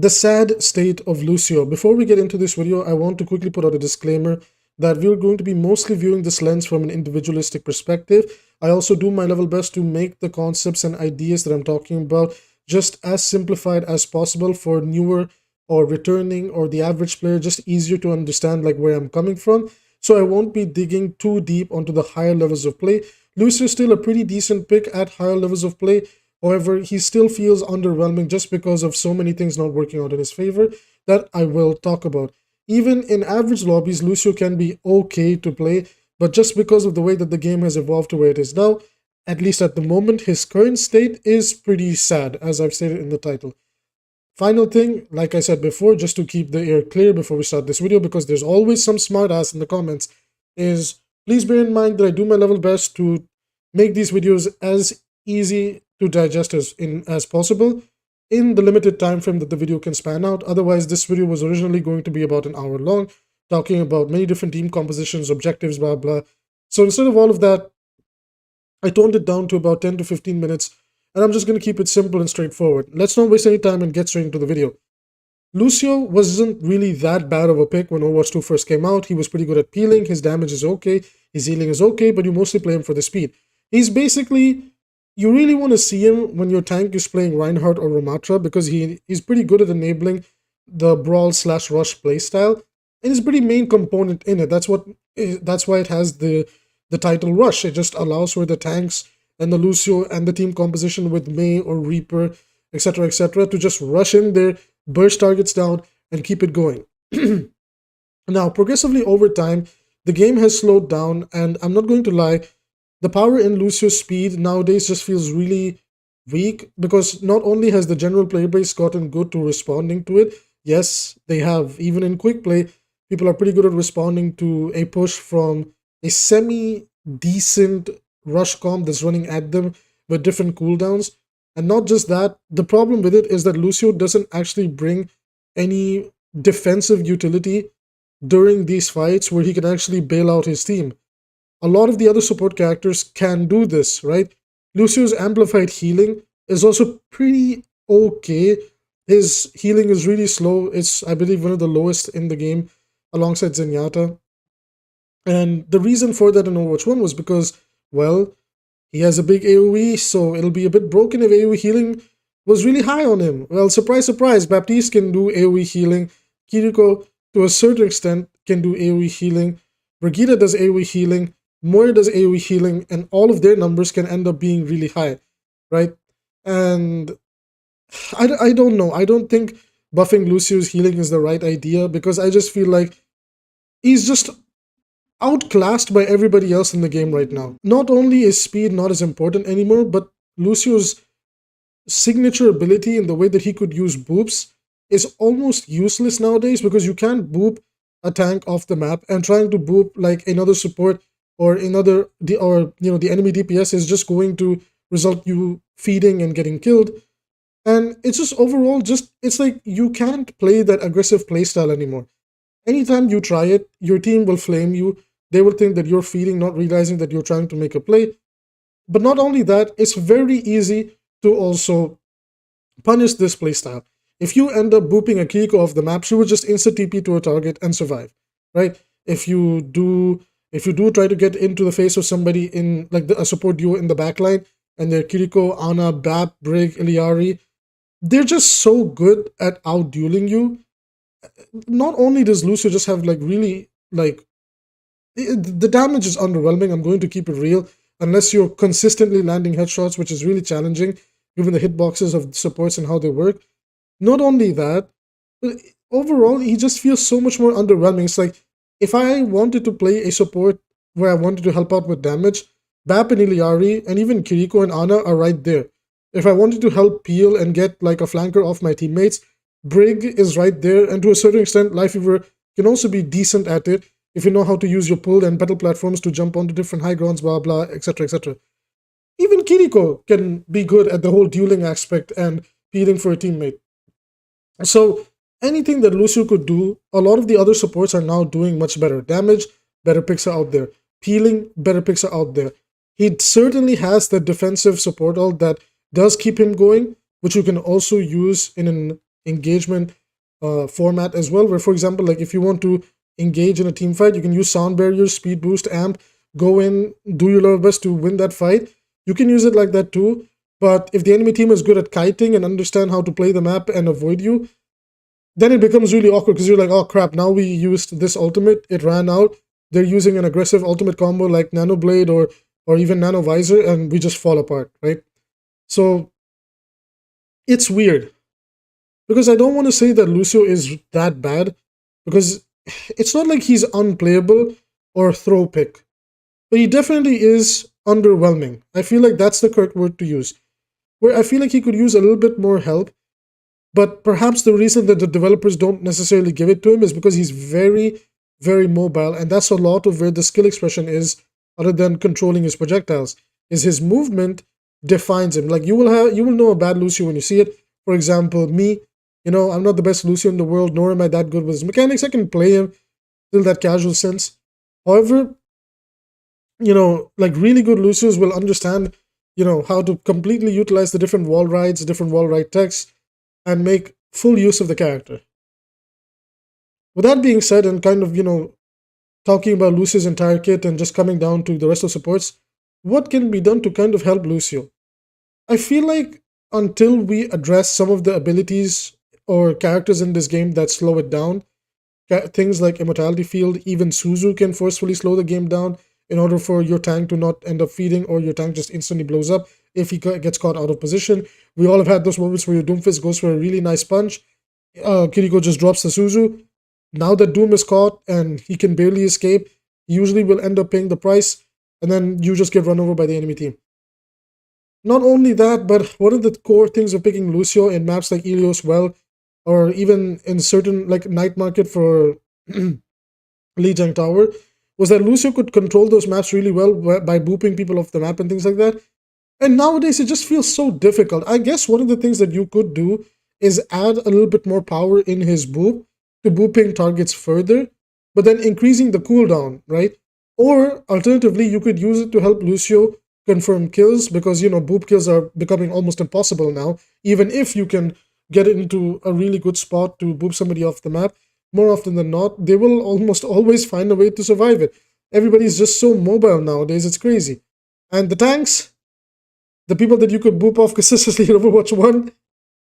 The sad state of Lucio. Before we get into this video, I want to quickly put out a disclaimer that we're going to be mostly viewing this lens from an individualistic perspective. I also do my level best to make the concepts and ideas that I'm talking about just as simplified as possible for newer or returning or the average player, just easier to understand like where I'm coming from. So I won't be digging too deep onto the higher levels of play. Lucio is still a pretty decent pick at higher levels of play. However, he still feels underwhelming just because of so many things not working out in his favor that I will talk about. Even in average lobbies, Lucio can be okay to play, but just because of the way that the game has evolved to where it is now, at least at the moment, his current state is pretty sad, as I've stated in the title. Final thing, like I said before, just to keep the air clear before we start this video, because there's always some smart ass in the comments, is please bear in mind that I do my level best to make these videos as easy to digest as possible in the limited time frame that the video can span out. Otherwise, this video was originally going to be about an hour long, talking about many different team compositions, objectives, blah, blah. So instead of all of that, I toned it down to about 10 to 15 minutes, and I'm just going to keep it simple and straightforward. Let's not waste any time and get straight into the video. Lucio wasn't really that bad of a pick when Overwatch 2 first came out. He was pretty good at peeling, his damage is okay, his healing is okay, but you mostly play him for the speed. He's basically, you really want to see him when your tank is playing Reinhardt or Ramatra, because he's pretty good at enabling the brawl/rush playstyle, and it's a pretty main component in it. That's why it has the title Rush. It just allows for the tanks and the Lucio and the team composition with Mei or Reaper, etc., to just rush in there, burst targets down, and keep it going. Now, progressively over time, the game has slowed down, and I'm not going to lie, the power in Lucio's speed nowadays just feels really weak, because not only has the general player base gotten good to responding to it, yes, they have. Even in quick play, people are pretty good at responding to a push from a semi-decent rush comp that's running at them with different cooldowns. And not just that, the problem with it is that Lucio doesn't actually bring any defensive utility during these fights where he can actually bail out his team. A lot of the other support characters can do this, right? Lucio's amplified healing is also pretty okay. His healing is really slow. It's, I believe, one of the lowest in the game alongside Zenyatta. And the reason for that in Overwatch 1 was because, well, he has a big AoE, so it'll be a bit broken if AoE healing was really high on him. Well, surprise, surprise, Baptiste can do AoE healing. Kiriko, to a certain extent, can do AoE healing. Brigitte does AoE healing. Moira does AoE healing, and all of their numbers can end up being really high, right? And I don't know. I don't think buffing Lucio's healing is the right idea, because I just feel like he's just outclassed by everybody else in the game right now. Not only is speed not as important anymore, but Lucio's signature ability in the way that he could use boops is almost useless nowadays, because you can't boop a tank off the map, and trying to boop like another support or the enemy DPS is just going to result you feeding and getting killed. And it's just overall it's like you can't play that aggressive playstyle anymore. Anytime you try it, your team will flame you. They will think that you're feeding, not realizing that you're trying to make a play. But not only that, it's very easy to also punish this playstyle. If you end up booping a Kiriko off the map, she will just instant TP to a target and survive, right? If you do try to get into the face of somebody in like a support duo in the backline, and they're Kiriko, Ana, Bap, Brig, Iliari, they're just so good at out-dueling you. Not only does Lucio just have like really like the damage is underwhelming, I'm going to keep it real, unless you're consistently landing headshots, which is really challenging given the hitboxes of supports and how they work. Not only that, but overall he just feels so much more underwhelming. It's like, if I wanted to play a support where I wanted to help out with damage, Bap and Iliari and even Kiriko and Ana are right there. If I wanted to help peel and get like a flanker off my teammates, Brig is right there, and to a certain extent, Lifeweaver can also be decent at it if you know how to use your pull and pedal platforms to jump onto different high grounds, blah blah, etc. Even Kiriko can be good at the whole dueling aspect and peeling for a teammate. So anything that Lucio could do, a lot of the other supports are now doing much better. Damage, better picks are out there. Peeling, better picks are out there. He certainly has the defensive support ult that does keep him going, which you can also use in an engagement format as well, where, for example, like if you want to engage in a team fight, you can use sound barriers, speed boost, amp, go in, do your level best to win that fight. You can use it like that too. But if the enemy team is good at kiting and understand how to play the map and avoid you, then it becomes really awkward because you're like, oh crap, now we used this ultimate, it ran out. They're using an aggressive ultimate combo like Nano Blade or even Nano Visor, and we just fall apart, right? So it's weird because I don't want to say that Lucio is that bad because it's not like he's unplayable or throw pick, but he definitely is underwhelming. I feel like that's the correct word to use. Where I feel like he could use a little bit more help, but perhaps the reason that the developers don't necessarily give it to him is because he's very, very mobile, and that's a lot of where the skill expression is, other than controlling his projectiles, is his movement defines him. Like you will know a bad Lucio when you see it. For example, me, I'm not the best Lucio in the world, nor am I that good with his mechanics. I can play him till that casual sense. However, like really good Lucios will understand, how to completely utilize the different wall rides, different wall ride texts, and make full use of the character. With that being said, and kind of, talking about Lucio's entire kit and just coming down to the rest of supports, what can be done to kind of help Lucio? I feel like until we address some of the abilities or characters in this game that slow it down, things like Immortality Field, even Suzu can forcefully slow the game down in order for your tank to not end up feeding, or your tank just instantly blows up if he gets caught out of position. We all have had those moments where your Doomfist goes for a really nice punch, Kiriko just drops the Suzu. Now that Doom is caught and he can barely escape, he usually will end up paying the price, and then you just get run over by the enemy team. Not only that, but one of the core things of picking Lucio in maps like Ilios Well, or even in certain like Night Market for Lijiang Tower, was that Lucio could control those maps really well by booping people off the map and things like that. And nowadays it just feels so difficult. I guess one of the things that you could do is add a little bit more power in his boop to booping targets further, but then increasing the cooldown, right? Or alternatively, you could use it to help Lucio confirm kills, because boop kills are becoming almost impossible now. Even if you can get it into a really good spot to boop somebody off the map, more often than not, they will almost always find a way to survive it. Everybody's just so mobile nowadays, it's crazy. And the tanks, the people that you could boop off consistently in Overwatch 1,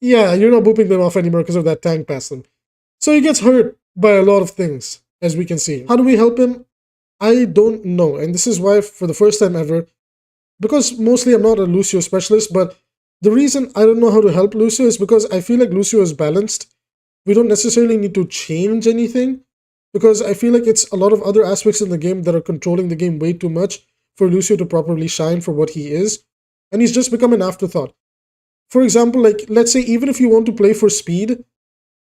yeah, you're not booping them off anymore because of that tank passive. So he gets hurt by a lot of things, as we can see. How do we help him? I don't know. And this is why, for the first time ever, because mostly I'm not a Lucio specialist, but the reason I don't know how to help Lucio is because I feel like Lucio is balanced. We don't necessarily need to change anything, because I feel like it's a lot of other aspects in the game that are controlling the game way too much for Lucio to properly shine for what he is. And he's just become an afterthought. For example, like, let's say even if you want to play for speed,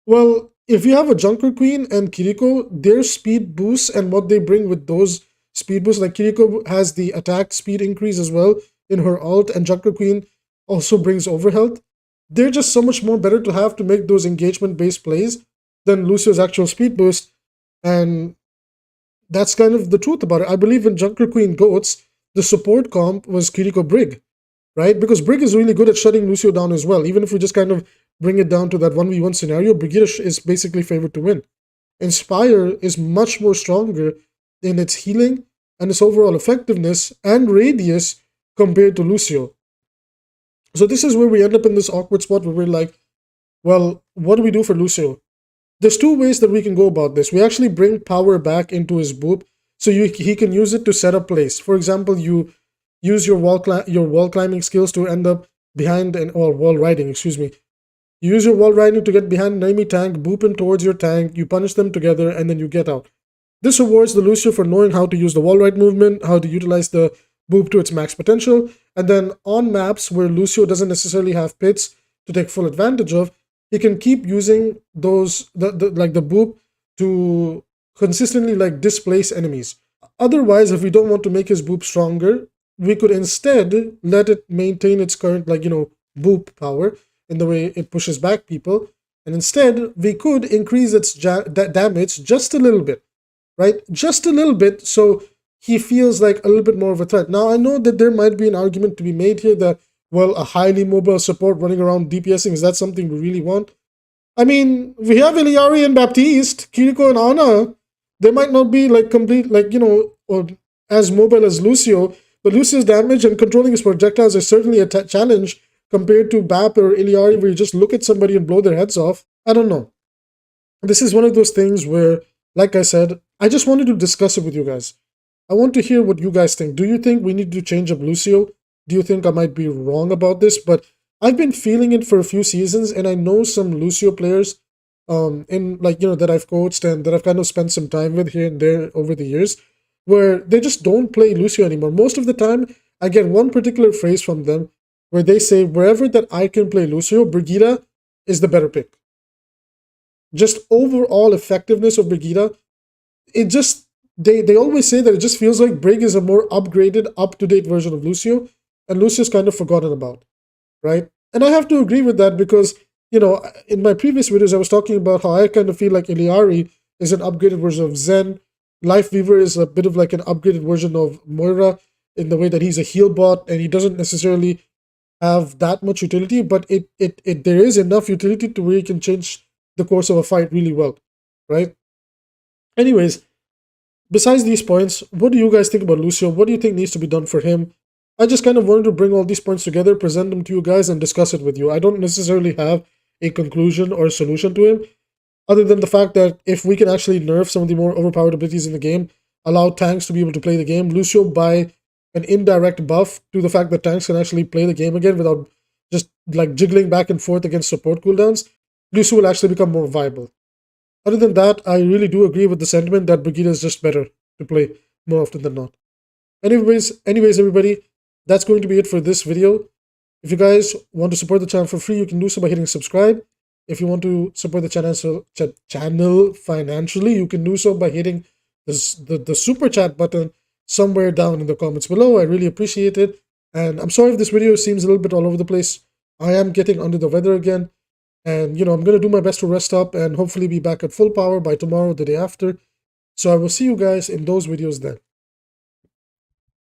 well, if you have a Junker Queen and Kiriko, their speed boosts and what they bring with those speed boosts, like Kiriko has the attack speed increase as well in her ult, and Junker Queen also brings overhealth. They're just so much more better to have to make those engagement-based plays than Lucio's actual speed boost, and that's kind of the truth about it. I believe in Junker Queen GOATs, the support comp was Kiriko Brig, right? Because Brig is really good at shutting Lucio down as well. Even if we just kind of bring it down to that 1v1 scenario, Brigitte is basically favored to win. Inspire is much more stronger in its healing and its overall effectiveness and radius compared to Lucio. So this is where we end up in this awkward spot where we're like, well, what do we do for Lucio? There's two ways that we can go about this. We actually bring power back into his boop, so he can use it to set up plays. For example, you use your wall climbing skills to end up behind or wall riding, excuse me. You use your wall riding to get behind an enemy tank, boop him towards your tank, you punish them together, and then you get out. This rewards the Lucio for knowing how to use the wall ride movement, how to utilize the boop to its max potential, and then on maps where Lucio doesn't necessarily have pits to take full advantage of, he can keep using those the boop to consistently like displace enemies. Otherwise, if we don't want to make his boop stronger, we could instead let it maintain its current boop power in the way it pushes back people, and instead we could increase its damage just a little bit, right? Just a little bit, so he feels like a little bit more of a threat. Now, I know that there might be an argument to be made here that, well, a highly mobile support running around DPSing, is that something we really want? I mean, we have Iliari and Baptiste, Kiriko and Ana. They might not be like complete, like, or as mobile as Lucio, but Lucio's damage and controlling his projectiles is certainly a challenge compared to Bap or Iliari, where you just look at somebody and blow their heads off. I don't know. This is one of those things where, like I said, I just wanted to discuss it with you guys. I want to hear what you guys think. Do you think we need to change up Lucio? Do you think I might be wrong about this? But I've been feeling it for a few seasons, and I know some Lucio players, in like that I've coached and that I've kind of spent some time with here and there over the years, where they just don't play Lucio anymore. Most of the time, I get one particular phrase from them where they say, wherever that I can play Lucio, Brigitte is the better pick. Just overall effectiveness of Brigitte, it just they always say that it just feels like Brig is a more upgraded, up-to-date version of Lucio, and Lucio's kind of forgotten about, right? And I have to agree with that because, in my previous videos, I was talking about how I kind of feel like Iliari is an upgraded version of Zen. Lifeweaver is a bit of like an upgraded version of Moira in the way that he's a heal bot and he doesn't necessarily have that much utility, but there is enough utility to where he can change the course of a fight really well, right? Anyways, besides these points, what do you guys think about Lucio? What do you think needs to be done for him? I just kind of wanted to bring all these points together, present them to you guys, and discuss it with you. I don't necessarily have a conclusion or a solution to him, other than the fact that if we can actually nerf some of the more overpowered abilities in the game, allow tanks to be able to play the game, Lucio by an indirect buff to the fact that tanks can actually play the game again without just like jiggling back and forth against support cooldowns, Lucio will actually become more viable. Other than that, I really do agree with the sentiment that Brigitte is just better to play more often than not. Anyways, everybody, that's going to be it for this video. If you guys want to support the channel for free, you can do so by hitting subscribe. If you want to support the channel financially, you can do so by hitting the super chat button somewhere down in the comments below. I really appreciate it. And I'm sorry if this video seems a little bit all over the place. I am getting under the weather again. And, I'm going to do my best to rest up and hopefully be back at full power by tomorrow, the day after. So I will see you guys in those videos then.